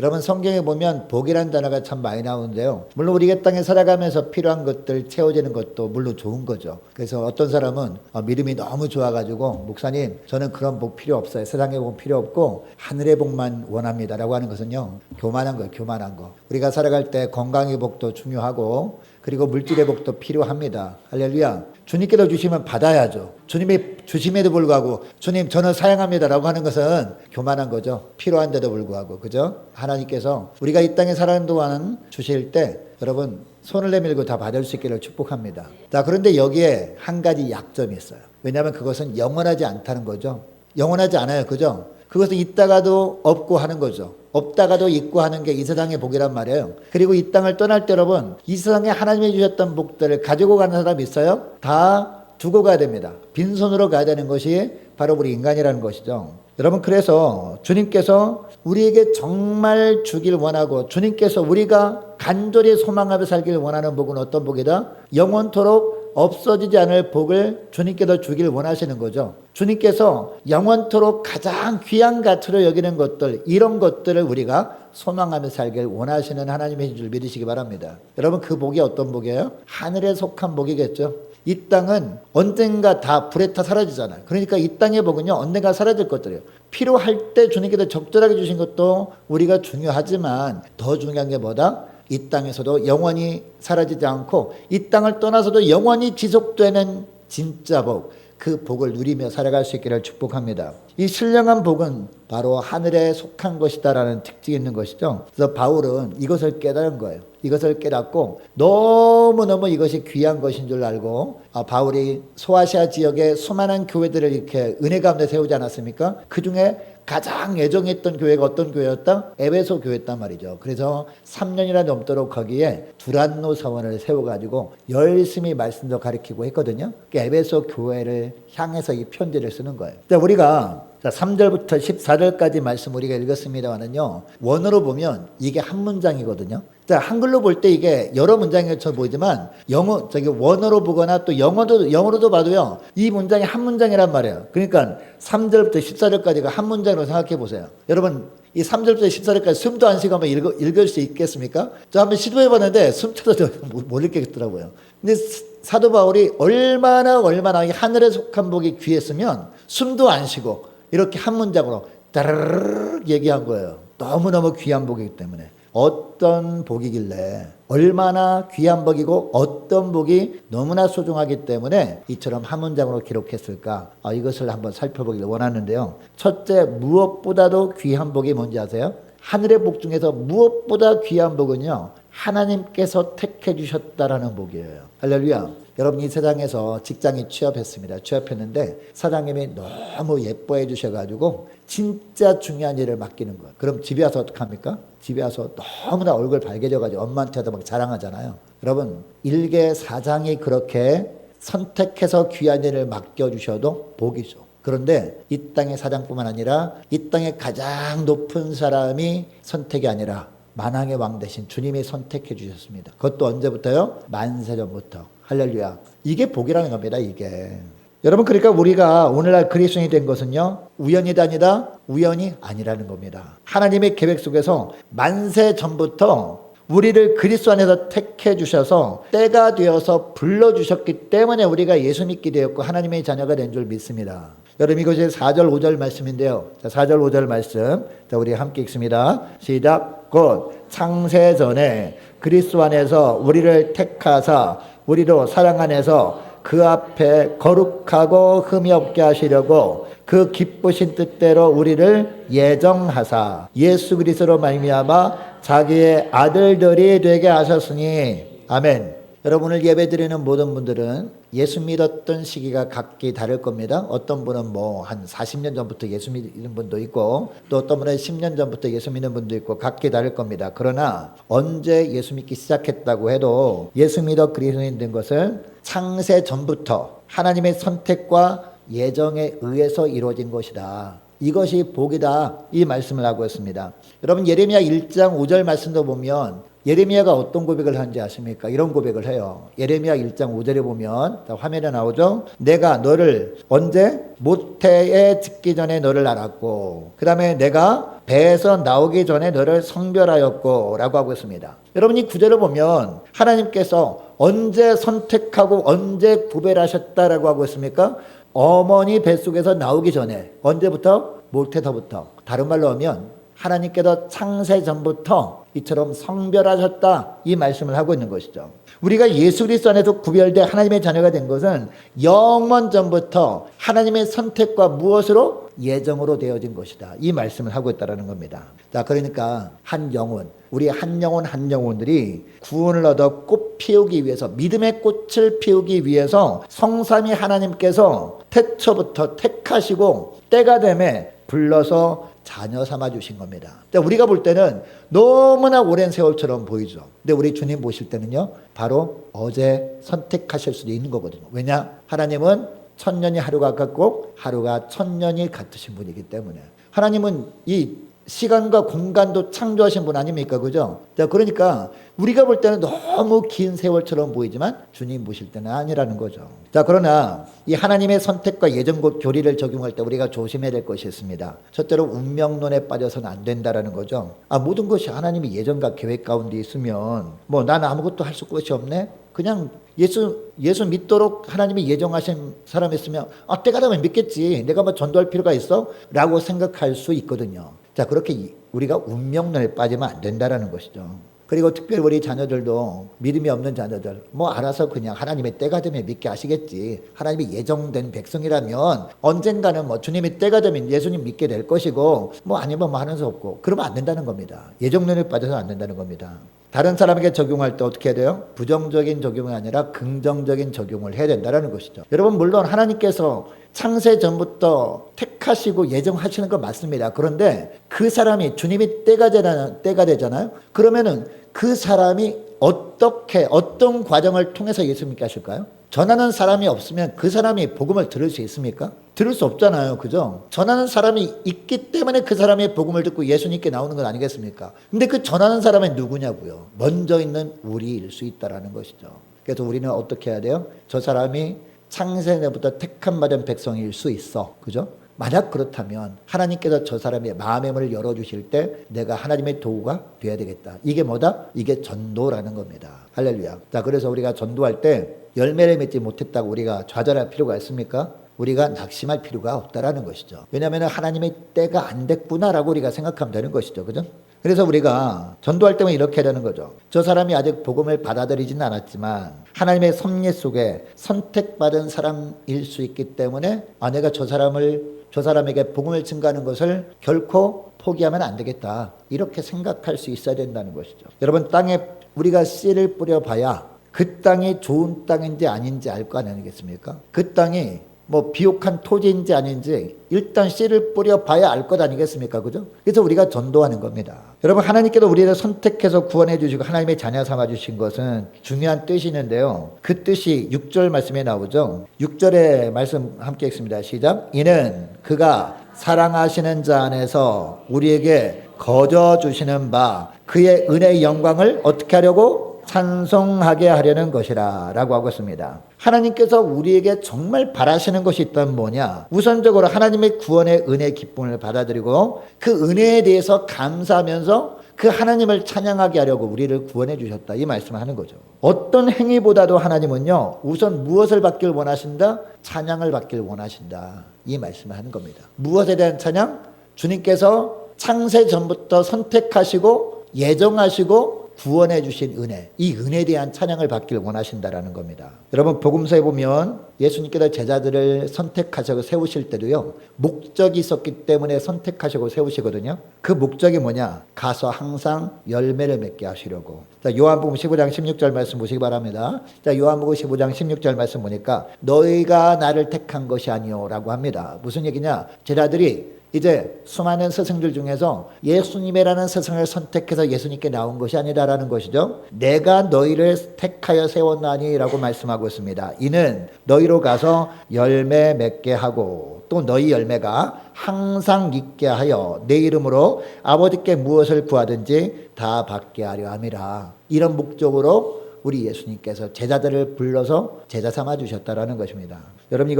여러분 성경에 보면 복이라는 단어가 참 많이 나오는데요. 물론 우리가 이 땅에 살아가면서 필요한 것들 채워지는 것도 물론 좋은 거죠. 그래서 어떤 사람은 믿음이 너무 좋아가지고 목사님 저는 그런 복 필요 없어요. 세상의 복 필요 없고 하늘의 복만 원합니다 라고 하는 것은요, 교만한 거예요. 교만한 거. 우리가 살아갈 때 건강의 복도 중요하고 그리고 물질의 복도 필요합니다. 할렐루야. 주님께서 주시면 받아야죠. 주님이 주심에도 불구하고 주님 저는 사양합니다 라고 하는 것은 교만한 거죠. 필요한데도 불구하고. 그죠? 하나님께서 우리가 이 땅에 살아가는 동안 주실 때 여러분 손을 내밀고 다 받을 수 있기를 축복합니다. 자, 그런데 여기에 한 가지 약점이 있어요. 왜냐하면 그것은 영원하지 않다는 거죠. 영원하지 않아요. 그죠? 그것은 있다가도 없고 하는 거죠. 없다가도 있고 하는 게 이 세상의 복이란 말이에요. 그리고 이 땅을 떠날 때 여러분 이 세상에 하나님이 주셨던 복들을 가지고 가는 사람이 있어요? 다 두고 가야 됩니다. 빈손으로 가야 되는 것이 바로 우리 인간이라는 것이죠. 여러분 그래서 주님께서 우리에게 정말 주길 원하고 주님께서 우리가 간절히 소망하며 살길 원하는 복은 어떤 복이다? 영원토록 없어지지 않을 복을 주님께서 주길 원하시는 거죠. 주님께서 영원토록 가장 귀한 가치로 여기는 것들, 이런 것들을 우리가 소망하며 살길 원하시는 하나님의 줄 믿으시기 바랍니다. 여러분 그 복이 어떤 복이에요? 하늘에 속한 복이겠죠. 이 땅은 언젠가 다 불에 타 사라지잖아요. 그러니까 이 땅의 복은요 언젠가 사라질 것들이에요. 필요할 때 주님께서 적절하게 주신 것도 우리가 중요하지만 더 중요한 게 뭐다? 이 땅에서도 영원히 사라지지 않고 이 땅을 떠나서도 영원히 지속되는 진짜 복, 그 복을 누리며 살아갈 수 있기를 축복합니다. 이 신령한 복은 바로 하늘에 속한 것이다라는 특징이 있는 것이죠. 그래서 바울은 이것을 깨달은 거예요. 이것을 깨닫고 너무너무 이것이 귀한 것인 줄 알고 바울이 소아시아 지역에 수많은 교회들을 이렇게 은혜 가운데 세우지 않았습니까? 그 중에 가장 애정했던 교회가 어떤 교회였다? 에베소 교회였단 말이죠. 그래서 3년이나 넘도록 거기에 두란노 사원을 세워가지고 열심히 말씀도 가르치고 했거든요. 에베소 교회를 향해서 이 편지를 쓰는 거예요. 우리가 3절부터 14절까지 말씀 우리가 읽었습니다만은요, 원어로 보면 이게 한 문장이거든요. 한글로 볼 때 이게 여러 문장일처럼 보이지만 원어로 보거나 또 영어로도 봐도요 이 문장이 한 문장이란 말이에요. 그러니까 3절부터 14절까지가 한 문장으로 생각해 보세요. 여러분 이 3절부터 14절까지 숨도 안 쉬고 한번 읽을 수 있겠습니까? 저 한번 시도해 봤는데 숨 차서 못 읽겠더라고요. 근데 사도 바울이 얼마나 이 하늘에 속한 복이 귀했으면 숨도 안 쉬고 이렇게 한 문장으로 따르르르 얘기한 거예요. 너무너무 귀한 복이기 때문에. 어떤 복이길래 얼마나 귀한 복이고 어떤 복이 너무나 소중하기 때문에 이처럼 한 문장으로 기록했을까? 이것을 한번 살펴보기를 원하는데요. 첫째, 무엇보다도 귀한 복이 뭔지 아세요? 하늘의 복 중에서 무엇보다 귀한 복은요, 하나님께서 택해 주셨다라는 복이에요. 할렐루야. 여러분 이 세상에서 직장에 취업했습니다. 취업했는데 사장님이 너무 예뻐해 주셔가지고 진짜 중요한 일을 맡기는 거예요. 그럼 집에 와서 어떡합니까? 집에 와서 너무나 얼굴 밝아져가지고 엄마한테도 막 자랑하잖아요. 여러분 일개 사장이 그렇게 선택해서 귀한 일을 맡겨주셔도 복이죠. 그런데 이 땅의 사장뿐만 아니라 이 땅의 가장 높은 사람이 선택이 아니라 만왕의 왕 대신 주님이 선택해 주셨습니다. 그것도 언제부터요? 만세전부터. 할렐루야. 이게 복이라는 겁니다. 이게. 여러분 그러니까 우리가 오늘날 그리스도인이 된 것은요 우연이 아니다, 우연이 아니라는 겁니다. 하나님의 계획 속에서 만세 전부터 우리를 그리스도 안에서 택해 주셔서 때가 되어서 불러주셨기 때문에 우리가 예수 믿게 되었고 하나님의 자녀가 된 줄 믿습니다. 여러분 이것이 4절 5절 말씀인데요. 4절 5절 말씀 우리 함께 읽습니다. 시작. 곧 창세 전에 그리스도 안에서 우리를 택하사 우리로 사랑 안에서 그 앞에 거룩하고 흠이 없게 하시려고 그 기쁘신 뜻대로 우리를 예정하사 예수 그리스도로 말미암아 자기의 아들들이 되게 하셨으니 아멘. 여러분을 예배드리는 모든 분들은 예수 믿었던 시기가 각기 다를 겁니다. 어떤 분은 한 40년 전부터 예수 믿는 분도 있고 또 어떤 분은 10년 전부터 예수 믿는 분도 있고 각기 다를 겁니다. 그러나 언제 예수 믿기 시작했다고 해도 예수 믿어 그리스도인 된 것은 창세 전부터 하나님의 선택과 예정에 의해서 이루어진 것이다. 이것이 복이다. 이 말씀을 하고 있습니다. 여러분 예레미야 1장 5절 말씀도 보면 예레미야가 어떤 고백을 하는지 아십니까? 이런 고백을 해요. 예레미야 1장 5절에 보면 화면에 나오죠. 내가 너를 언제? 모태에 짓기 전에 너를 알았고 그 다음에 내가 배에서 나오기 전에 너를 성별하였고 라고 하고 있습니다. 여러분 이 구절을 보면 하나님께서 언제 선택하고 언제 구별하셨다라고 하고 있습니까? 어머니 뱃속에서 나오기 전에 언제부터? 모태서부터. 다른 말로 하면 하나님께서 창세 전부터 이처럼 성별하셨다 이 말씀을 하고 있는 것이죠. 우리가 예수 그리스도 안에서 구별돼 하나님의 자녀가 된 것은 영원 전부터 하나님의 선택과 무엇으로? 예정으로 되어진 것이다. 이 말씀을 하고 있다는 겁니다. 자, 그러니까 한 영혼, 우리 한 영혼들이 구원을 얻어 꽃 피우기 위해서, 믿음의 꽃을 피우기 위해서 성삼위 하나님께서 태초부터 택하시고 때가 되매 불러서 자녀 삼아 주신 겁니다. 우리가 볼 때는 너무나 오랜 세월처럼 보이죠. 근데 우리 주님 보실 때는요, 바로 어제 선택하실 수도 있는 거거든요. 왜냐? 하나님은 천년이 하루가 같고 하루가 천년이 같으신 분이기 때문에. 하나님은 이 시간과 공간도 창조하신 분 아닙니까? 그죠? 자, 그러니까 우리가 볼 때는 너무 긴 세월처럼 보이지만 주님 보실 때는 아니라는 거죠. 자, 그러나 이 하나님의 선택과 예정과 교리를 적용할 때 우리가 조심해야 될 것이 있습니다. 첫째로 운명론에 빠져서는 안 된다라는 거죠. 모든 것이 하나님의 예정과 계획 가운데 있으면 뭐 나는 아무것도 할 수 것이 없네? 그냥 예수 믿도록 하나님이 예정하신 사람이 있으면 때가 되면 믿겠지. 내가 뭐 전도할 필요가 있어? 라고 생각할 수 있거든요. 자, 그렇게 우리가 운명론에 빠지면 안 된다라는 것이죠. 그리고 특별히 우리 자녀들도 믿음이 없는 자녀들 뭐 알아서 그냥 하나님의 때가 되면 믿게 하시겠지. 하나님이 예정된 백성이라면 언젠가는 뭐 주님이 때가 되면 예수님 믿게 될 것이고 뭐 아니면 뭐 하는 수 없고 그러면 안 된다는 겁니다. 예정론에 빠져서 안 된다는 겁니다. 다른 사람에게 적용할 때 어떻게 해야 돼요? 부정적인 적용이 아니라 긍정적인 적용을 해야 된다는 것이죠. 여러분 물론 하나님께서 창세 전부터 택하시고 예정하시는 거 맞습니다. 그런데 그 사람이 주님이 때가 되잖아요. 그러면은 그 사람이 어떤 과정을 통해서 예수 믿게 하실까요? 전하는 사람이 없으면 그 사람이 복음을 들을 수 있습니까? 들을 수 없잖아요. 그죠? 전하는 사람이 있기 때문에 그 사람의 복음을 듣고 예수님께 나오는 건 아니겠습니까? 근데 그 전하는 사람이 누구냐고요? 먼저 있는 우리일 수 있다라는 것이죠. 그래서 우리는 어떻게 해야 돼요? 저 사람이 창세전부터 택함 받은 백성일 수 있어. 그죠? 만약 그렇다면 하나님께서 저 사람의 마음의 문을 열어주실 때 내가 하나님의 도구가 돼야 되겠다. 이게 뭐다? 이게 전도라는 겁니다. 할렐루야. 자, 그래서 우리가 전도할 때 열매를 맺지 못했다고 우리가 좌절할 필요가 있습니까? 우리가 낙심할 필요가 없다라는 것이죠. 왜냐하면 하나님의 때가 안 됐구나라고 우리가 생각하면 되는 것이죠. 그죠? 그래서 우리가 전도할 때면 이렇게 되는 거죠. 저 사람이 아직 복음을 받아들이지는 않았지만 하나님의 섭리 속에 선택받은 사람일 수 있기 때문에 내가 저 사람에게 복음을 증가하는 것을 결코 포기하면 안 되겠다. 이렇게 생각할 수 있어야 된다는 것이죠. 여러분 땅에 우리가 씨를 뿌려봐야 그 땅이 좋은 땅인지 아닌지 알 거 아니겠습니까? 그 땅이 뭐 비옥한 토지인지 아닌지 일단 씨를 뿌려봐야 알 것 아니겠습니까? 그죠? 그래서 우리가 전도하는 겁니다. 여러분 하나님께서 우리를 선택해서 구원해 주시고 하나님의 자녀 삼아 주신 것은 중요한 뜻이 있는데요. 그 뜻이 6절 말씀에 나오죠. 6절의 말씀 함께 읽습니다. 시작. 이는 그가 사랑하시는 자 안에서 우리에게 거저 주시는 바 그의 은혜의 영광을 어떻게 하려고? 찬송하게 하려는 것이라 라고 하고 있습니다. 하나님께서 우리에게 정말 바라시는 것이 있다면 뭐냐? 우선적으로 하나님의 구원의 은혜 기쁨을 받아들이고 그 은혜에 대해서 감사하면서 그 하나님을 찬양하게 하려고 우리를 구원해 주셨다. 이 말씀을 하는 거죠. 어떤 행위보다도 하나님은요, 우선 무엇을 받길 원하신다? 찬양을 받길 원하신다. 이 말씀을 하는 겁니다. 무엇에 대한 찬양? 주님께서 창세 전부터 선택하시고 예정하시고 구원해 주신 은혜, 이 은혜에 대한 찬양을 받길 원하신다라는 겁니다. 여러분 복음서에 보면 예수님께서 제자들을 선택하셔서 세우실 때도요, 목적이 있었기 때문에 선택하시고 세우시거든요. 그 목적이 뭐냐? 가서 항상 열매를 맺게 하시려고. 자, 요한복음 15장 16절 말씀 보시기 바랍니다. 자, 요한복음 15장 16절 말씀 보니까 너희가 나를 택한 것이 아니오라고 합니다. 무슨 얘기냐? 제자들이 이제 수많은 스승들 중에서 예수님이라는 스승을 선택해서 예수님께 나온 것이 아니다라는 것이죠. 내가 너희를 택하여 세웠나니 라고 말씀하고 있습니다. 이는 너희로 가서 열매 맺게 하고 또 너희 열매가 항상 있게 하여 내 이름으로 아버지께 무엇을 구하든지 다 받게 하려 함이라. 이런 목적으로 우리 예수님께서 제자들을 불러서 제자 삼아 주셨다라는 것입니다. 여러분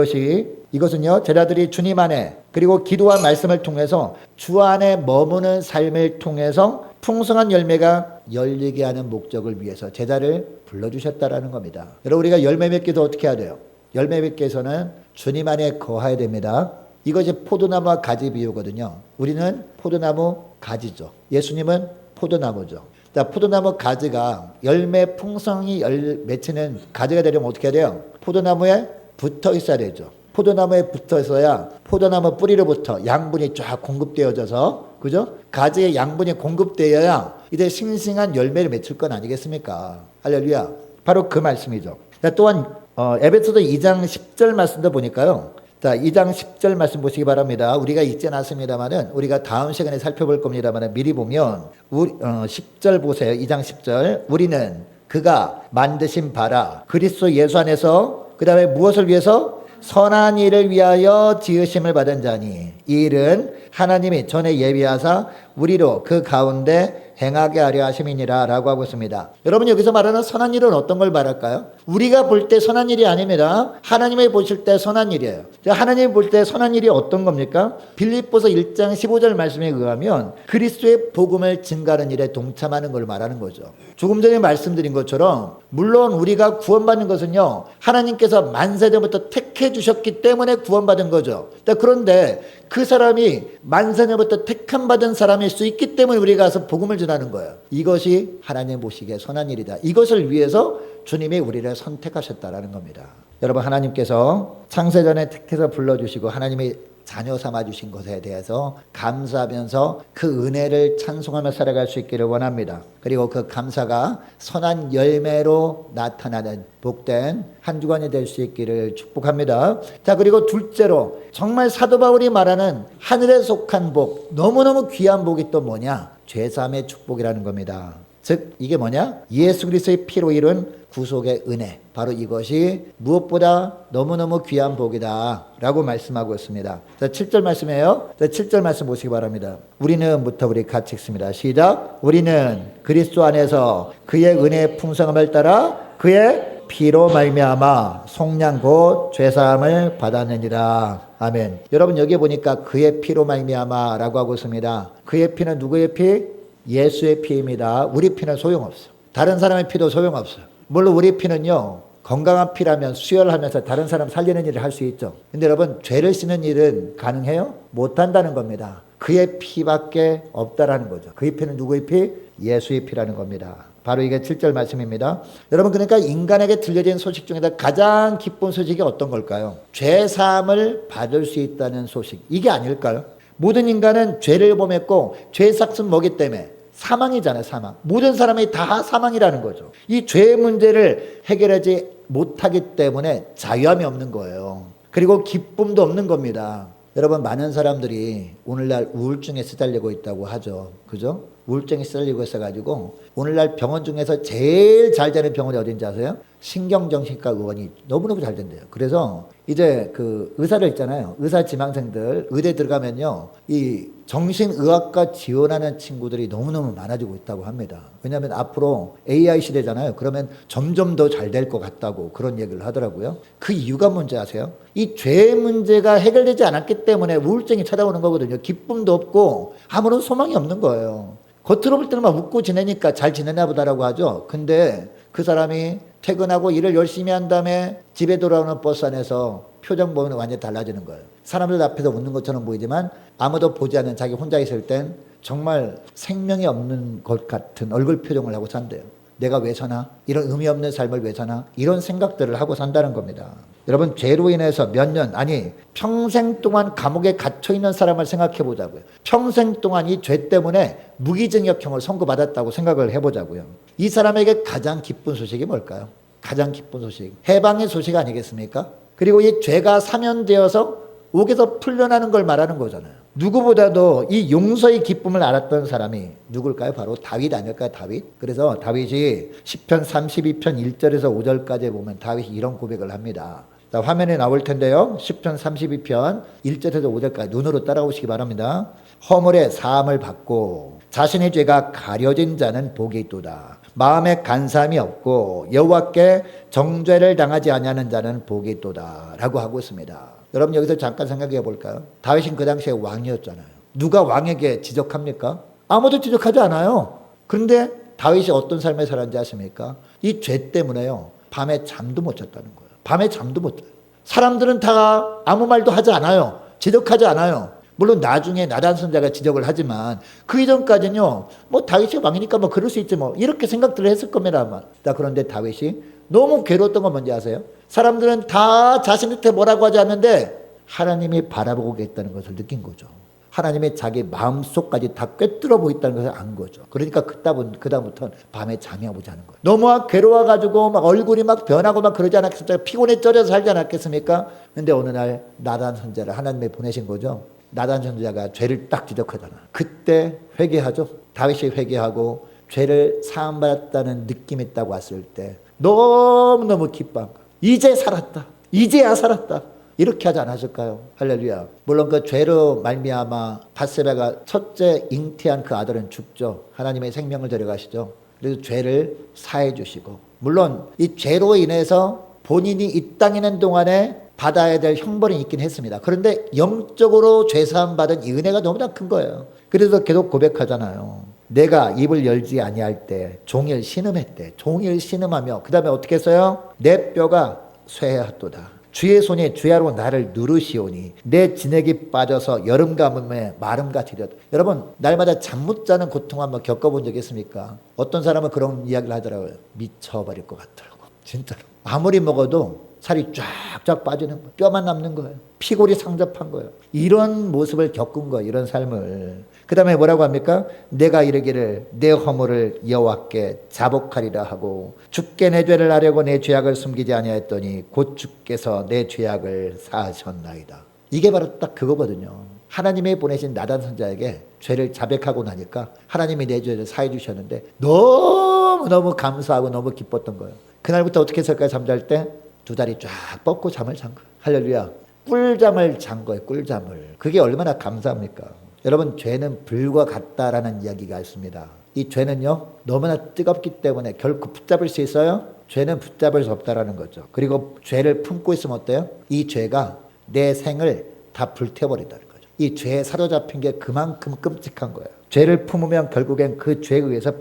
이것은요 제자들이 주님 안에 그리고 기도와 말씀을 통해서 주 안에 머무는 삶을 통해서 풍성한 열매가 열리게 하는 목적을 위해서 제자를 불러주셨다라는 겁니다. 여러분 우리가 열매 맺기도 어떻게 해야 돼요? 열매 맺기 위해서는 주님 안에 거해야 됩니다. 이것이 포도나무와 가지 비유거든요. 우리는 포도나무 가지죠. 예수님은 포도나무죠. 자, 포도나무 가지가 열매 풍성히 맺히는 가지가 되려면 어떻게 해야 돼요? 포도나무에 붙어 있어야 되죠. 포도나무에 붙어 있어야 포도나무 뿌리로부터 양분이 쫙 공급되어져서 그죠? 가지에 양분이 공급되어야 이제 싱싱한 열매를 맺힐 건 아니겠습니까? 할렐루야. 바로 그 말씀이죠. 자, 또한 에베소서 2장 10절 말씀도 보니까요. 자, 2장 10절 말씀 보시기 바랍니다. 우리가 읽지는 않습니다만은 우리가 다음 시간에 살펴볼 겁니다만은 미리 보면 10절 보세요. 2장 10절. 우리는 그가 만드신 바라 그리스도 예수 안에서 그 다음에 무엇을 위해서? 선한 일을 위하여 지으심을 받은 자니 이 일은 하나님이 전에 예비하사 우리로 그 가운데 행하게 하려 하심이니라 라고 하고 있습니다. 여러분 여기서 말하는 선한 일은 어떤 걸 말할까요? 우리가 볼 때 선한 일이 아닙니다. 하나님이 보실 때 선한 일이에요. 하나님이 볼 때 선한 일이 어떤 겁니까? 빌립보서 1장 15절 말씀에 의하면 그리스도의 복음을 증가하는 일에 동참하는 걸 말하는 거죠. 조금 전에 말씀드린 것처럼 물론 우리가 구원받는 것은요 하나님께서 만세전부터 택해 주셨기 때문에 구원받은 거죠. 그런데 그 사람이 만세전부터 택함 받은 사람일 수 있기 때문에 우리가 가서 복음을 전하는 거예요. 이것이 하나님 보시기에 선한 일이다. 이것을 위해서 주님이 우리를 선택하셨다라는 겁니다. 여러분 하나님께서 창세전에 택해서 불러주시고 하나님이 자녀 삼아주신 것에 대해서 감사하면서 그 은혜를 찬송하며 살아갈 수 있기를 원합니다. 그리고 그 감사가 선한 열매로 나타나는 복된 한 주간이 될 수 있기를 축복합니다. 자, 그리고 둘째로 정말 사도 바울이 말하는 하늘에 속한 복, 너무너무 귀한 복이 또 뭐냐? 죄사함의 축복이라는 겁니다. 즉 이게 뭐냐? 예수 그리스도의 피로 이룬 구속의 은혜, 바로 이것이 무엇보다 너무너무 귀한 복이다 라고 말씀하고 있습니다. 자, 7절 말씀이에요. 자, 7절 말씀 보시기 바랍니다. 우리는부터 우리 같이 읽습니다. 시작. 우리는 그리스도 안에서 그의 은혜의 풍성함을 따라 그의 피로 말미암아 속량 곧 죄사함을 받았느니라. 아멘. 여러분 여기 보니까 그의 피로 말미암아 라고 하고 있습니다. 그의 피는 누구의 피? 예수의 피입니다. 우리 피는 소용없어요. 다른 사람의 피도 소용없어요. 물론 우리 피는요 건강한 피라면 수혈하면서 다른 사람 살리는 일을 할 수 있죠. 근데 여러분 죄를 씻는 일은 가능해요? 못한다는 겁니다. 그의 피밖에 없다라는 거죠. 그의 피는 누구의 피? 예수의 피라는 겁니다. 바로 이게 7절 말씀입니다. 여러분 그러니까 인간에게 들려진 소식 중에서 가장 기쁜 소식이 어떤 걸까요? 죄사함을 받을 수 있다는 소식. 이게 아닐까요? 모든 인간은 죄를 범했고 죄 삭은 뭐기 때문에 사망이잖아요. 사망. 모든 사람이 다 사망이라는 거죠. 이 죄의 문제를 해결하지 못하기 때문에 자유함이 없는 거예요. 그리고 기쁨도 없는 겁니다. 여러분 많은 사람들이 오늘날 우울증에 시달리고 있다고 하죠. 그죠? 우울증에 시달리고 있어가지고 오늘날 병원 중에서 제일 잘 되는 병원이 어딘지 아세요? 신경정신과 의원이 너무너무 잘 된대요. 그래서 이제 그 의사들 있잖아요. 의사 지망생들 의대 들어가면요. 이 정신의학과 지원하는 친구들이 너무너무 많아지고 있다고 합니다. 왜냐하면 앞으로 AI 시대잖아요. 그러면 점점 더 잘 될 것 같다고 그런 얘기를 하더라고요. 그 이유가 뭔지 아세요? 이 죄의 문제가 해결되지 않았기 때문에 우울증이 찾아오는 거거든요. 기쁨도 없고 아무런 소망이 없는 거예요. 겉으로 볼 때는 막 웃고 지내니까 잘 지내나 보다라고 하죠. 근데 그 사람이 퇴근하고 일을 열심히 한 다음에 집에 돌아오는 버스 안에서 표정 보면 완전히 달라지는 거예요. 사람들 앞에서 웃는 것처럼 보이지만 아무도 보지 않는 자기 혼자 있을 땐 정말 생명이 없는 것 같은 얼굴 표정을 하고 산대요. 내가 왜 사나? 이런 의미 없는 삶을 왜 사나? 이런 생각들을 하고 산다는 겁니다. 여러분 죄로 인해서 몇 년 아니 평생 동안 감옥에 갇혀 있는 사람을 생각해 보자고요. 평생 동안 이 죄 때문에 무기징역형을 선고받았다고 생각을 해보자고요. 이 사람에게 가장 기쁜 소식이 뭘까요? 가장 기쁜 소식 해방의 소식 아니겠습니까? 그리고 이 죄가 사면되어서 옥에서 풀려나는 걸 말하는 거잖아요. 누구보다도 이 용서의 기쁨을 알았던 사람이 누굴까요? 바로 다윗 아닐까요? 다윗. 그래서 다윗이 시편 32편 1절에서 5절까지 보면 다윗이 이런 고백을 합니다. 자, 화면에 나올 텐데요. 시편 32편 1절에서 5절까지 눈으로 따라오시기 바랍니다. 허물의 사함을 받고 자신의 죄가 가려진 자는 복이 있도다. 마음에 간사함이 없고 여호와께 정죄를 당하지 아니하는 자는 복이 있도다 라고 하고 있습니다. 여러분 여기서 잠깐 생각해 볼까요? 다윗은 그 당시에 왕이었잖아요. 누가 왕에게 지적합니까? 아무도 지적하지 않아요. 그런데 다윗이 어떤 삶을 살았는지 아십니까? 이 죄 때문에요. 밤에 잠도 못 잤다는 거예요. 밤에 잠도 못 자요. 사람들은 다 아무 말도 하지 않아요. 지적하지 않아요. 물론 나중에 나단 선자가 지적을 하지만 그 이전까지는요. 뭐 다윗이 왕이니까 뭐 그럴 수 있지 뭐 이렇게 생각들을 했을 겁니다. 아마. 자, 그런데 다윗이 너무 괴로웠던 건 뭔지 아세요? 사람들은 다 자신한테 뭐라고 하지 않는데 하나님이 바라보고 계시다는 것을 느낀 거죠. 하나님이 자기 마음속까지 다 꿰뚫어 보겠다는 것을 안 거죠. 그러니까 그다음부터는 밤에 잠이 오지 않은 거예요. 너무 괴로워가지고 막 얼굴이 막 변하고 막 그러지 않았겠어요? 피곤에 쩔어서 살지 않았겠습니까? 근데 어느 날 나단 선자를 하나님이 보내신 거죠. 나단 선자가 죄를 딱 지적하잖아. 그때 회개하죠. 다윗이 회개하고 죄를 사함받았다는 느낌이 딱 왔을 때 너무너무 기뻐한 거야. 이제 살았다. 이제야 살았다. 이렇게 하지 않았을까요? 할렐루야. 물론 그 죄로 말미암아 밧세바가 첫째 잉태한 그 아들은 죽죠. 하나님의 생명을 데려가시죠. 그래서 죄를 사해 주시고 물론 이 죄로 인해서 본인이 이 땅에 있는 동안에 받아야 될 형벌이 있긴 했습니다. 그런데 영적으로 죄사함 받은 이 은혜가 너무나 큰 거예요. 그래서 계속 고백하잖아요. 내가 입을 열지 아니할 때 종일 신음했대. 종일 신음하며 그 다음에 어떻게 했어요? 내 뼈가 쇠하였도다. 주의 손이 주야로 나를 누르시오니 내 진액이 빠져서 여름 가뭄에 마름같이 되었다. 여러분 날마다 잠 못 자는 고통 한번 겪어본 적 있습니까? 어떤 사람은 그런 이야기를 하더라고요. 미쳐버릴 것 같더라고. 진짜로. 아무리 먹어도 살이 쫙쫙 빠지는 거예요. 뼈만 남는 거예요. 피골이 상접한 거예요. 이런 모습을 겪은 거예요. 이런 삶을. 그 다음에 뭐라고 합니까? 내가 이르기를 내 허물을 여호와께 자복하리라 하고 주께 내 죄를 아려고 내 죄악을 숨기지 아니하였더니 곧 주께서 내 죄악을 사하셨나이다. 이게 바로 딱 그거거든요. 하나님이 보내신 나단 선자에게 죄를 자백하고 나니까 하나님이 내 죄를 사해 주셨는데 너무너무 감사하고 너무 기뻤던 거예요. 그날부터 어떻게 했을까요? 잠잘 때 두 다리 쫙 뻗고 잠을 잔 거예요. 할렐루야. 꿀잠을 잔 거예요. 꿀잠을. 그게 얼마나 감사합니까? 여러분 죄는 불과 같다라는 이야기가 있습니다. 이 죄는요 너무나 뜨겁기 때문에 결코 붙잡을 수 있어요? 죄는 붙잡을 수 없다라는 거죠. 그리고 죄를 품고 있으면 어때요? 이 죄가 내 생을 다 불태워버린다는 거죠. 이 죄에 사로잡힌 게 그만큼 끔찍한 거예요. 죄를 품으면 결국엔 그 죄에 의해서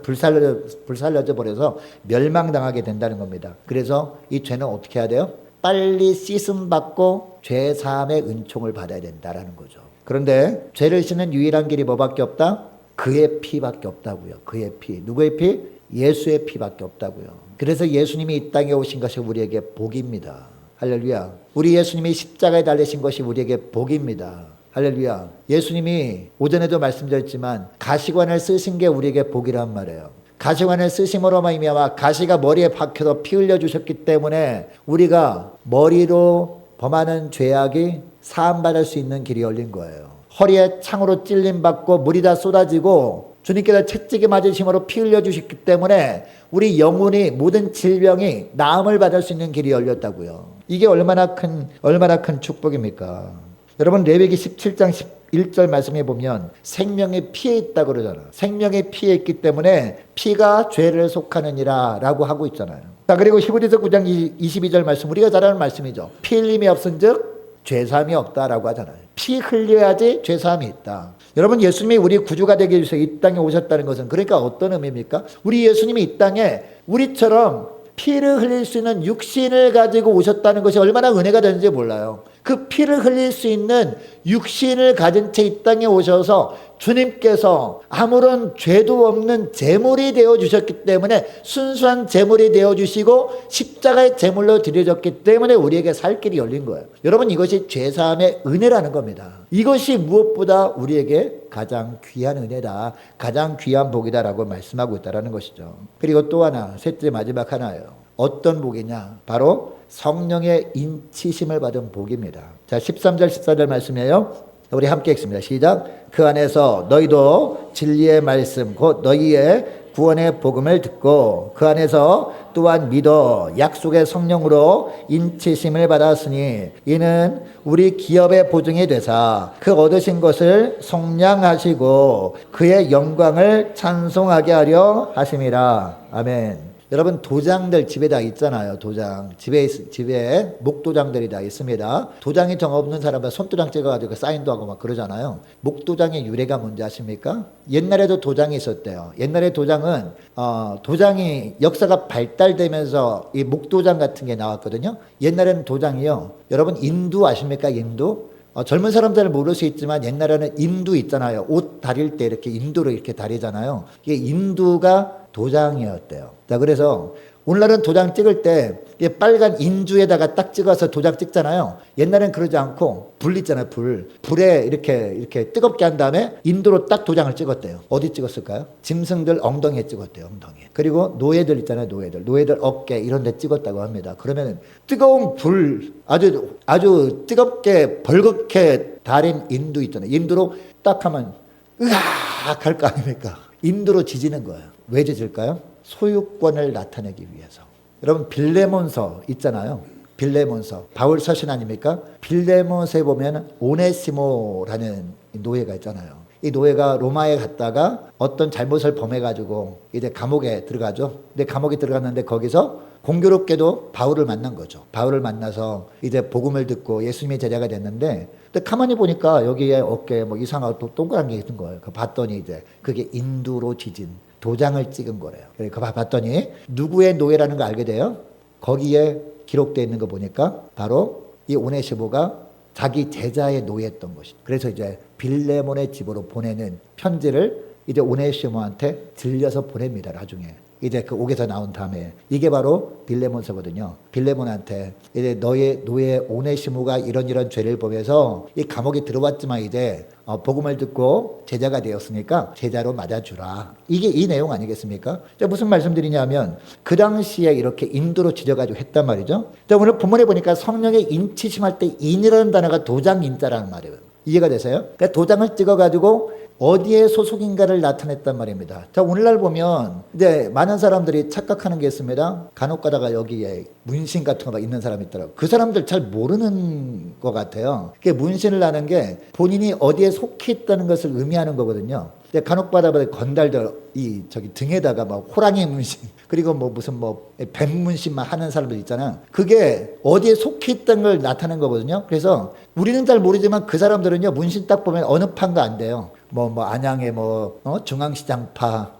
불살려져 버려서 멸망당하게 된다는 겁니다. 그래서 이 죄는 어떻게 해야 돼요? 빨리 씻음 받고 죄 사함의 은총을 받아야 된다라는 거죠. 그런데 죄를 씻는 유일한 길이 뭐밖에 없다? 그의 피밖에 없다고요. 그의 피. 누구의 피? 예수의 피밖에 없다고요. 그래서 예수님이 이 땅에 오신 것이 우리에게 복입니다. 할렐루야. 우리 예수님이 십자가에 달리신 것이 우리에게 복입니다. 할렐루야. 예수님이 오전에도 말씀드렸지만 가시관을 쓰신 게 우리에게 복이란 말이에요. 가시관을 쓰심으로 말미암아 가시가 머리에 박혀서 피 흘려 주셨기 때문에 우리가 머리로 범하는 죄악이 사함받을 수 있는 길이 열린 거예요. 허리에 창으로 찔림받고 물이 다 쏟아지고 주님께서 채찍에 맞으심으로 피 흘려 주셨기 때문에 우리 영혼이 모든 질병이 나음을 받을 수 있는 길이 열렸다고요. 이게 얼마나 큰 축복입니까? 여러분 레위기 17장 11절 말씀해 보면 생명의 피에 있다고 그러잖아요. 생명의 피에 있기 때문에 피가 죄를 속하느니라 라고 하고 있잖아요. 자, 그리고 히브리서 9장 22절 말씀 우리가 잘 아는 말씀이죠. 피 흘림이 없은즉 죄사함이 없다라고 하잖아요. 피 흘려야지 죄사함이 있다. 여러분 예수님이 우리 구주가 되기 위해서 이 땅에 오셨다는 것은 그러니까 어떤 의미입니까? 우리 예수님이 이 땅에 우리처럼 피를 흘릴 수 있는 육신을 가지고 오셨다는 것이 얼마나 은혜가 되는지 몰라요. 그 피를 흘릴 수 있는 육신을 가진 채 이 땅에 오셔서 주님께서 아무런 죄도 없는 제물이 되어주셨기 때문에 순수한 제물이 되어주시고 십자가의 제물로 드려졌기 때문에 우리에게 살 길이 열린 거예요. 여러분 이것이 죄사함의 은혜라는 겁니다. 이것이 무엇보다 우리에게 가장 귀한 은혜다. 가장 귀한 복이다라고 말씀하고 있다는 것이죠. 그리고 또 하나 셋째 마지막 하나예요. 어떤 복이냐? 바로 성령의 인치심을 받은 복입니다. 자, 13절 14절 말씀이에요. 우리 함께 읽습니다. 시작. 그 안에서 너희도 진리의 말씀 곧 너희의 구원의 복음을 듣고 그 안에서 또한 믿어 약속의 성령으로 인치심을 받았으니 이는 우리 기업의 보증이 되사 그 얻으신 것을 속량하시고 그의 영광을 찬송하게 하려 하심이라. 아멘. 여러분, 도장들 집에 다 있잖아요. 도장 집에 목도장들이 다 있습니다. 도장이 정 없는 사람은 손도장 찍어가지고 사인도 하고 막 그러잖아요. 목도장의 유래가 뭔지 아십니까? 옛날에도 도장이 있었대요. 옛날에 도장은 도장이 역사가 발달되면서 이 목도장 같은 게 나왔거든요. 옛날에는 도장이요, 여러분 인두 아십니까? 인두. 젊은 사람들은 모를 수 있지만 옛날에는 인두 있잖아요. 옷 다릴 때 이렇게 인두로 이렇게 다리잖아요. 이게 인두가 도장이었대요. 자, 그래서 오늘날은 도장 찍을 때 빨간 인주에다가 딱 찍어서 도장 찍잖아요. 옛날엔 그러지 않고 불 있잖아요. 불에 이렇게 뜨겁게 한 다음에 인두로 딱 도장을 찍었대요. 어디 찍었을까요? 짐승들 엉덩이에 찍었대요. 엉덩이에. 그리고 노예들 있잖아요. 노예들 어깨 이런 데 찍었다고 합니다. 그러면 뜨거운 불, 아주 뜨겁게 벌겋게 달인 인두 있잖아요. 인두로 딱 하면 으악 할 거 아닙니까? 인두로 지지는 거예요. 왜 지질까요? 소유권을 나타내기 위해서. 여러분, 빌레몬서 있잖아요. 빌레몬서. 바울 서신 아닙니까? 빌레몬서에 보면 오네시모라는 노예가 있잖아요. 이 노예가 로마에 갔다가 어떤 잘못을 범해가지고 이제 감옥에 들어가죠. 근데 감옥에 들어갔는데 거기서 공교롭게도 바울을 만난 거죠. 바울을 만나서 이제 복음을 듣고 예수님의 제자가 됐는데, 근데 가만히 보니까 여기에 어깨에 뭐 이상하고 동그란 게 있는 거예요. 그 봤더니 이제 그게 인두로 지진 도장을 찍은 거래요. 그래서 봤더니 누구의 노예라는 걸 알게 돼요. 거기에 기록되어 있는 거 보니까 바로 이 오네시모가 자기 제자의 노예였던 것이. 그래서 이제 빌레몬의 집으로 보내는 편지를 이제 오네시모한테 들려서 보냅니다. 나중에 이제 그 옥에서 나온 다음에 이게 바로 빌레몬서거든요. 빌레몬한테 이제 너의 노예 오네시모가 이런 죄를 범해서 이 감옥에 들어왔지만 이제 복음을 듣고 제자가 되었으니까 제자로 맞아주라. 이게 이 내용 아니겠습니까? 자, 무슨 말씀드리냐면 그 당시에 이렇게 인도로 지져가지고 했단 말이죠. 자, 오늘 본문에 보니까 성령의 인치심할 때 인이라는 단어가 도장 인자라는 말이에요. 이해가 되세요? 그러니까 도장을 찍어가지고 어디에 소속인가를 나타냈단 말입니다. 자, 오늘날 보면 이제 많은 사람들이 착각하는 게 있습니다. 간혹 가다가 여기에 문신 같은 거 있는 사람이 있더라고요. 그 사람들 잘 모르는 것 같아요. 그게 문신을 하는 게 본인이 어디에 속해 있다는 것을 의미하는 거거든요. 간혹 가다가 건달들 저기 등에다가 막 호랑이 문신 그리고 무슨 뱀 문신만 하는 사람들 있잖아. 그게 어디에 속해 있다는 걸 나타내는 거거든요. 그래서 우리는 잘 모르지만 그 사람들은요, 문신 딱 보면 어느 파인가 안 돼요. 안양의 중앙시장파,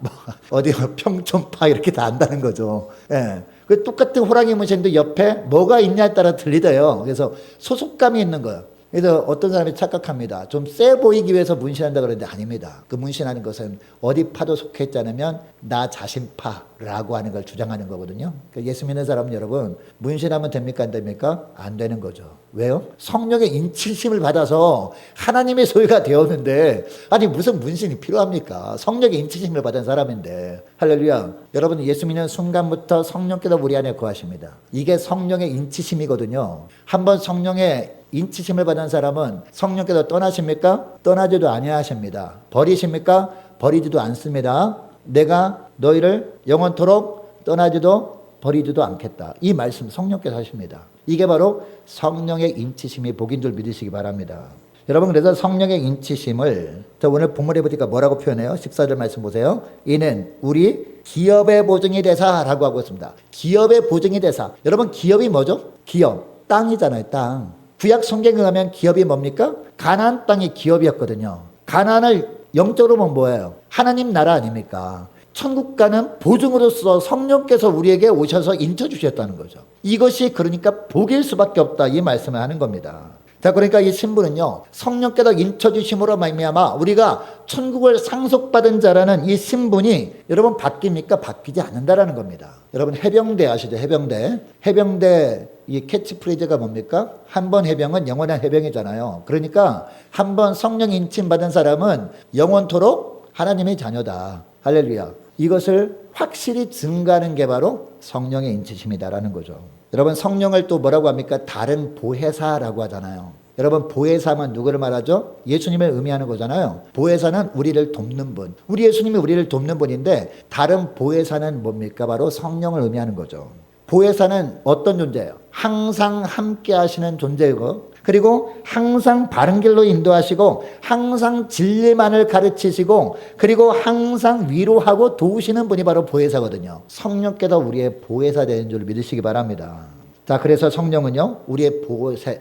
어디 평촌파 이렇게 다 안다는 거죠. 예. 그 똑같은 호랑이 문신도 옆에 뭐가 있냐에 따라 들리대요. 그래서 소속감이 있는 거예요. 그래서 어떤 사람이 착각합니다. 좀 세 보이기 위해서 문신한다 그러는데 아닙니다. 그 문신하는 것은 어디 파도 속해 있지 않으면 나 자신 파라고 하는 걸 주장하는 거거든요. 그러니까 예수 믿는 사람은 여러분 문신하면 됩니까 안 됩니까? 안 되는 거죠. 왜요? 성령의 인치심을 받아서 하나님의 소유가 되었는데 아니 무슨 문신이 필요합니까? 성령의 인치심을 받은 사람인데. 할렐루야. 여러분 예수 믿는 순간부터 성령께서 우리 안에 거하십니다. 이게 성령의 인치심이거든요. 한번 성령의 인치심을 받은 사람은 성령께서 떠나십니까? 떠나지도 아니하십니다. 버리십니까? 버리지도 않습니다. 내가 너희를 영원토록 떠나지도 버리지도 않겠다. 이 말씀 성령께서 하십니다. 이게 바로 성령의 인치심이 복인 줄 믿으시기 바랍니다. 여러분, 그래서 성령의 인치심을 오늘 본문에 보니까 뭐라고 표현해요? 14절 말씀 보세요. 이는 우리 기업의 보증이 되사라고 하고 있습니다. 기업의 보증이 되사. 여러분, 기업이 뭐죠? 기업, 땅이잖아요. 땅. 구약 성경에 가면 기업이 뭡니까? 가나안 땅이 기업이었거든요. 가나안을 영적으로 보면 뭐예요? 하나님 나라 아닙니까? 천국가는 보증으로서 성령께서 우리에게 오셔서 인쳐주셨다는 거죠. 이것이 그러니까 복일 수밖에 없다, 이 말씀을 하는 겁니다. 자, 그러니까 이 신분은요, 성령께서 인쳐주심으로 말미암아 우리가 천국을 상속받은 자라는 이 신분이 여러분 바뀝니까? 바뀌지 않는다라는 겁니다. 여러분 해병대 아시죠? 해병대 이 캐치프레이즈가 뭡니까? 한 번 해병은 영원한 해병이잖아요. 그러니까 한 번 성령 인침 받은 사람은 영원토록 하나님의 자녀다. 할렐루야. 이것을 확실히 증가하는 게 바로 성령의 인치심이다라는 거죠. 여러분, 성령을 또 뭐라고 합니까? 다른 보혜사라고 하잖아요. 여러분, 보혜사만 누구를 말하죠? 예수님을 의미하는 거잖아요. 보혜사는 우리를 돕는 분. 우리 예수님이 우리를 돕는 분인데 다른 보혜사는 뭡니까? 바로 성령을 의미하는 거죠. 보혜사는 어떤 존재예요? 항상 함께 하시는 존재이고, 그리고 항상 바른 길로 인도하시고, 항상 진리만을 가르치시고, 그리고 항상 위로하고 도우시는 분이 바로 보혜사거든요. 성령께서 우리의 보혜사 되는 줄 믿으시기 바랍니다. 자, 그래서 성령은요, 우리의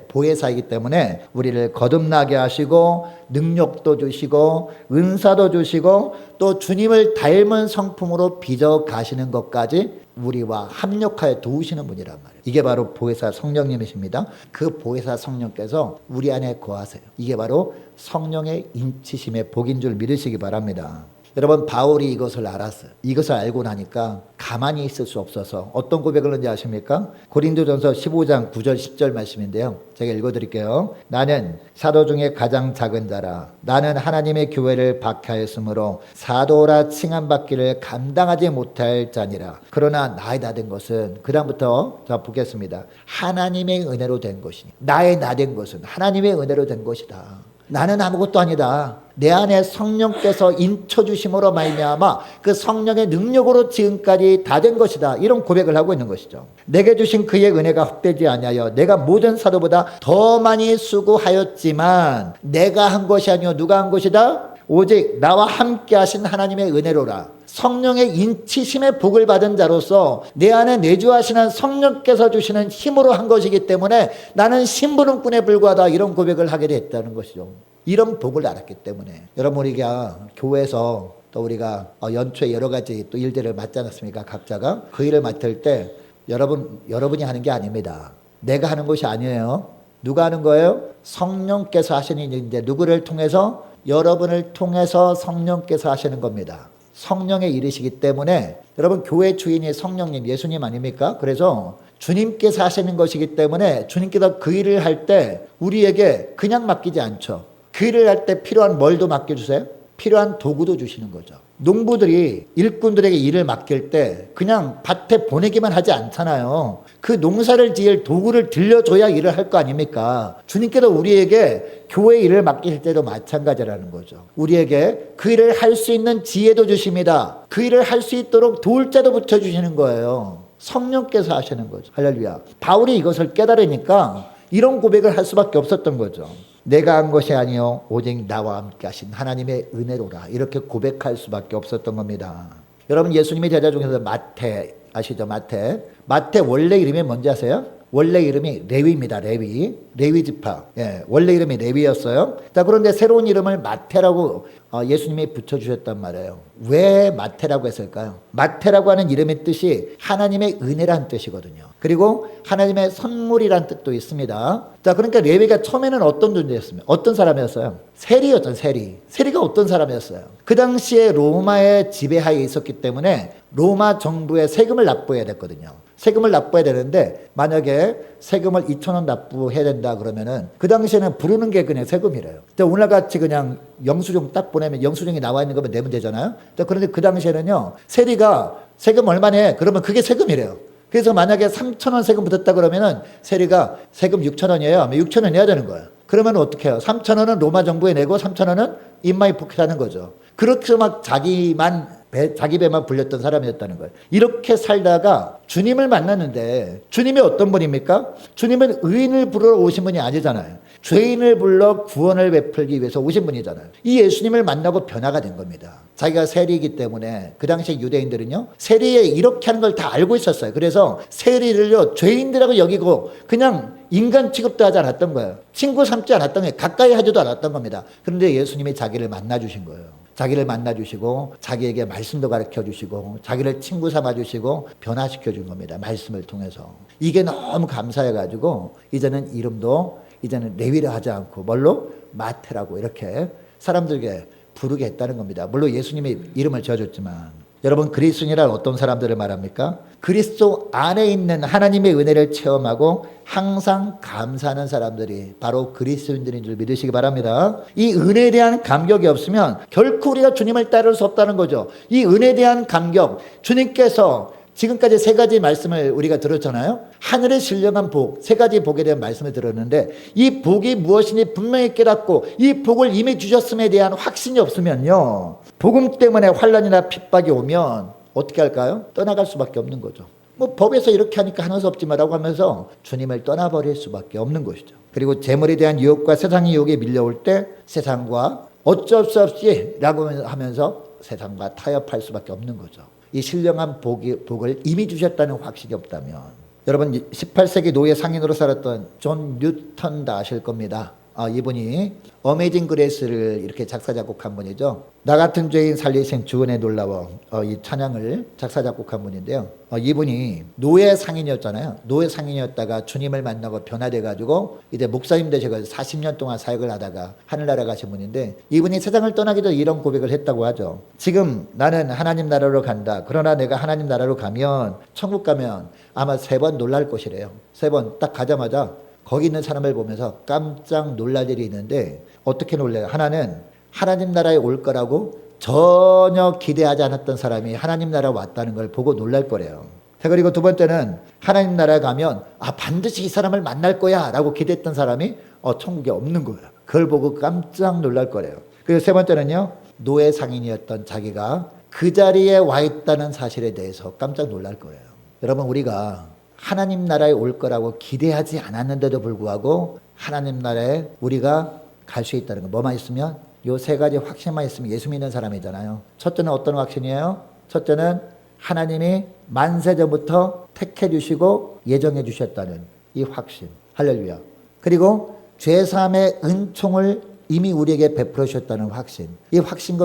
보혜사이기 때문에 우리를 거듭나게 하시고, 능력도 주시고, 은사도 주시고, 또 주님을 닮은 성품으로 빚어 가시는 것까지 우리와 합력하여 도우시는 분이란 말이에요. 이게 바로 보혜사 성령님이십니다. 그 보혜사 성령께서 우리 안에 거하세요. 이게 바로 성령의 인치심의 복인 줄 믿으시기 바랍니다. 여러분, 바울이 이것을 알았어요. 이것을 알고 나니까 가만히 있을 수 없어서 어떤 고백을 했는지 아십니까? 고린도전서 15장 9절 10절 말씀인데요. 제가 읽어드릴게요. 나는 사도 중에 가장 작은 자라. 나는 하나님의 교회를 박해하였으므로 사도라 칭함받기를 감당하지 못할 자니라. 그러나 나의 나 된 것은, 그 다음부터 자 보겠습니다. 하나님의 은혜로 된 것이니, 나의 나 된 것은 하나님의 은혜로 된 것이다. 나는 아무것도 아니다. 내 안에 성령께서 인쳐주심으로 말미암아 그 성령의 능력으로 지금까지 다 된 것이다. 이런 고백을 하고 있는 것이죠. 내게 주신 그의 은혜가 헛되지 아니하여 내가 모든 사도보다 더 많이 수고하였지만 내가 한 것이 아니요 누가 한 것이다? 오직 나와 함께 하신 하나님의 은혜로라. 성령의 인치심의 복을 받은 자로서 내 안에 내주하시는 성령께서 주시는 힘으로 한 것이기 때문에 나는 심부름꾼에 불과하다. 이런 고백을 하게 됐다는 것이죠. 이런 복을 알았기 때문에. 여러분, 우리가 교회에서 또 우리가 연초에 여러 가지 또 일들을 맡지 않았습니까? 각자가 그 일을 맡을 때 여러분이 하는 게 아닙니다. 내가 하는 것이 아니에요. 누가 하는 거예요? 성령께서 하시는 일인데, 누구를 통해서? 여러분을 통해서 성령께서 하시는 겁니다. 성령의 일이시기 때문에 여러분, 교회 주인이 성령님, 예수님 아닙니까? 그래서 주님께서 하시는 것이기 때문에 주님께서 그 일을 할 때 우리에게 그냥 맡기지 않죠. 그 일을 할 때 필요한 뭘도 맡겨주세요? 필요한 도구도 주시는 거죠. 농부들이 일꾼들에게 일을 맡길 때 그냥 밭에 보내기만 하지 않잖아요. 그 농사를 지을 도구를 들려줘야 일을 할 거 아닙니까? 주님께서 우리에게 교회 일을 맡길 때도 마찬가지라는 거죠. 우리에게 그 일을 할 수 있는 지혜도 주십니다. 그 일을 할 수 있도록 도울 자도 붙여주시는 거예요. 성령께서 하시는 거죠. 할렐루야. 바울이 이것을 깨달으니까 이런 고백을 할 수밖에 없었던 거죠. 내가 한 것이 아니요 오직 나와 함께 하신 하나님의 은혜로라. 이렇게 고백할 수밖에 없었던 겁니다. 여러분, 예수님의 제자 중에서 마태 아시죠? 마태 원래 이름이 뭔지 아세요? 원래 이름이 레위입니다. 레위 지파. 예, 원래 이름이 레위였어요. 자, 그런데 새로운 이름을 마태라고 예수님이 붙여주셨단 말이에요. 왜 마태라고 했을까요? 마태라고 하는 이름의 뜻이 하나님의 은혜란 뜻이거든요. 그리고 하나님의 선물이란 뜻도 있습니다. 자, 그러니까 레위가 처음에는 어떤 존재였습니까? 어떤 사람이었어요? 세리였던 세리. 세리가 어떤 사람이었어요? 그 당시에 로마의 지배하에 있었기 때문에 로마 정부에 세금을 납부해야 됐거든요. 세금을 납부해야 되는데 만약에 세금을 2,000원 납부해야 된다 그러면은 그 당시에는 부르는 게 그냥 세금이래요. 근데 오늘같이 그냥 영수증 딱 보내면 영수증이 나와 있는 거면 내면 되잖아요. 그런데 그 당시에는요, 세리가 세금 얼마 내? 그러면 그게 세금이래요. 그래서 만약에 3,000원 세금 붙었다 그러면은 세리가 세금 6,000원이에요. 하면 6,000원 내야 되는 거예요. 그러면 어떻게 해요? 3,000원은 로마 정부에 내고 3,000원은 인마이 포켓하는 거죠. 그렇게 막 자기 배만 불렸던 사람이었다는 거예요. 이렇게 살다가 주님을 만났는데 주님이 어떤 분입니까? 주님은 의인을 부르러 오신 분이 아니잖아요. 죄인을 불러 구원을 베풀기 위해서 오신 분이잖아요. 이 예수님을 만나고 변화가 된 겁니다. 자기가 세리이기 때문에 그 당시 유대인들은요, 세리에 이렇게 하는 걸 다 알고 있었어요. 그래서 세리를요 죄인들하고 여기고 그냥 인간 취급도 하지 않았던 거예요. 친구 삼지 않았던 거예요. 가까이 하지도 않았던 겁니다. 그런데 예수님이 자기를 만나 주신 거예요. 자기를 만나주시고 자기에게 말씀도 가르쳐주시고 자기를 친구 삼아주시고 변화시켜준 겁니다. 말씀을 통해서. 이게 너무 감사해가지고 이제는 이름도 이제는 레위라 하지 않고 뭘로? 마태라고 이렇게 사람들에게 부르게 했다는 겁니다. 물론 예수님이 이름을 지어줬지만. 여러분, 그리스도인이란 어떤 사람들을 말합니까? 그리스도 안에 있는 하나님의 은혜를 체험하고 항상 감사하는 사람들이 바로 그리스도인들인 줄 믿으시기 바랍니다. 이 은혜에 대한 감격이 없으면 결코 우리가 주님을 따를 수 없다는 거죠. 이 은혜에 대한 감격, 주님께서 지금까지 세 가지 말씀을 우리가 들었잖아요. 하늘의 신령한 복, 세 가지 복에 대한 말씀을 들었는데 이 복이 무엇인지 분명히 깨닫고 이 복을 이미 주셨음에 대한 확신이 없으면요, 복음 때문에 환난이나 핍박이 오면 어떻게 할까요? 떠나갈 수밖에 없는 거죠. 뭐 법에서 이렇게 하니까 하는 수 없지만라고 하면서 주님을 떠나버릴 수밖에 없는 것이죠. 그리고 재물에 대한 유혹과 세상의 유혹에 밀려올 때 세상과 어쩔 수 없이 라고 하면서 세상과 타협할 수밖에 없는 거죠. 이 신령한 복을 이미 주셨다는 확신이 없다면, 여러분 18세기 노예 상인으로 살았던 존 뉴턴 다 아실 겁니다. 이분이 어메이징 그레이스를 이렇게 작사 작곡한 분이죠. 나 같은 죄인 살리신 주은혜 놀라워, 이 찬양을 작사 작곡한 분인데요. 이분이 노예 상인이었잖아요. 노예 상인이었다가 주님을 만나고 변화돼 가지고 이제 목사님 되셔서 40년 동안 사역을 하다가 하늘나라 가신 분인데, 이분이 세상을 떠나기 전에 이런 고백을 했다고 하죠. 지금 나는 하나님 나라로 간다. 그러나 내가 하나님 나라로 가면, 천국 가면 아마 3번 놀랄 것이래요. 3번 딱 가자마자 거기 있는 사람을 보면서 깜짝 놀랄 일이 있는데, 어떻게 놀래요? 하나는 하나님 나라에 올 거라고 전혀 기대하지 않았던 사람이 하나님 나라에 왔다는 걸 보고 놀랄 거래요. 그리고 두 번째는 하나님 나라에 가면 반드시 이 사람을 만날 거야 라고 기대했던 사람이 천국에 없는 거예요. 그걸 보고 깜짝 놀랄 거래요. 그리고 세 번째는요, 노예 상인이었던 자기가 그 자리에 와 있다는 사실에 대해서 깜짝 놀랄 거예요. 여러분, 우리가 하나님 나라에 올 거라고 기대하지 않았는데도 불구하고 하나님 나라에 우리가 갈 수 있다는 거, 뭐만 있으면, 요 3가지 확신만 있으면 예수 믿는 사람이잖아요. 첫째는 어떤 확신이에요? 첫째는 하나님이 만세 전부터 택해 주시고 예정해 주셨다는 이 확신. 할렐루야. 그리고 죄사함의 은총을 이미 우리에게 베풀어 주셨다는 확신. 이 확신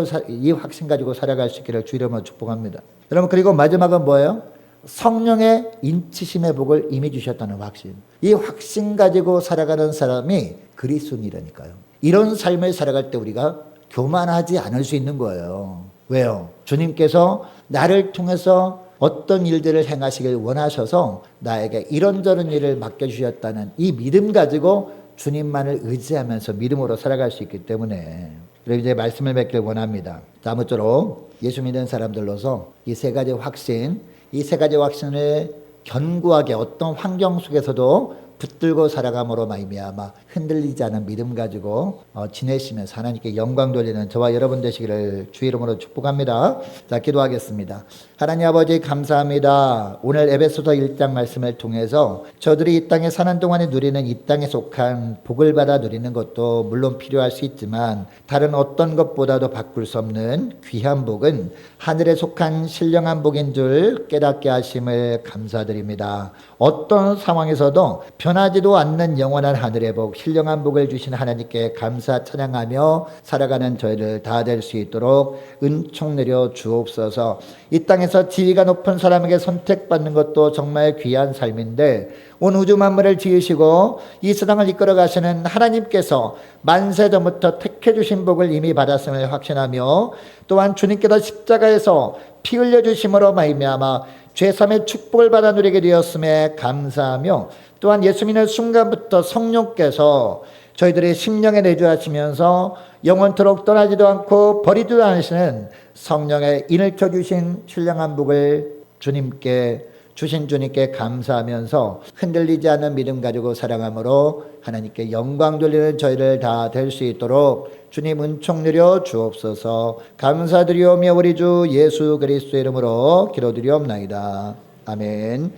가지고 살아갈 수 있기를 주 이름으로 축복합니다. 여러분, 그리고 마지막은 뭐예요? 성령의 인치심의 복을 이미 주셨다는 확신. 이 확신 가지고 살아가는 사람이 그리스도인이라니까요. 이런 삶을 살아갈 때 우리가 교만하지 않을 수 있는 거예요. 왜요? 주님께서 나를 통해서 어떤 일들을 행하시길 원하셔서 나에게 이런저런 일을 맡겨주셨다는 이 믿음 가지고 주님만을 의지하면서 믿음으로 살아갈 수 있기 때문에, 그리고 이제 말씀을 맺길 원합니다. 아무쪼록 예수 믿는 사람들로서 이 3가지 확신, 이 3가지 확신을 견고하게 어떤 환경 속에서도 붙들고 살아감으로 말미암아 흔들리지 않은 믿음 가지고 지내시면서 하나님께 영광 돌리는 저와 여러분 되시기를 주 이름으로 축복합니다. 자, 기도하겠습니다. 하나님 아버지, 감사합니다. 오늘 에베소서 1장 말씀을 통해서 저들이 이 땅에 사는 동안에 누리는 이 땅에 속한 복을 받아 누리는 것도 물론 필요할 수 있지만, 다른 어떤 것보다도 바꿀 수 없는 귀한 복은 하늘에 속한 신령한 복인 줄 깨닫게 하심을 감사드립니다. 어떤 상황에서도 변하지도 않는 영원한 하늘의 복, 신령한 복을 주신 하나님께 감사 찬양하며 살아가는 저희를 다 될 수 있도록 은총 내려 주옵소서. 이 땅에서 지위가 높은 사람에게 선택받는 것도 정말 귀한 삶인데, 온 우주 만물을 지으시고 이 세상을 이끌어 가시는 하나님께서 만세 전부터 택해 주신 복을 이미 받았음을 확신하며, 또한 주님께서 십자가에서 피 흘려 주심으로 말미암아 죄삼의 축복을 받아 누리게 되었음에 감사하며, 또한 예수 믿는 순간부터 성령께서 저희들의 심령에 내주하시면서 영원토록 떠나지도 않고 버리지도 않으시는 성령의 인을 쳐주신 신령한 복을 주신 주님께 감사하면서 흔들리지 않는 믿음 가지고 살아감으로 하나님께 영광 돌리는 저희를 다 될 수 있도록 주님 은총 누려 주옵소서. 감사드리오며 우리 주 예수 그리스도의 이름으로 기도드리옵나이다. 아멘.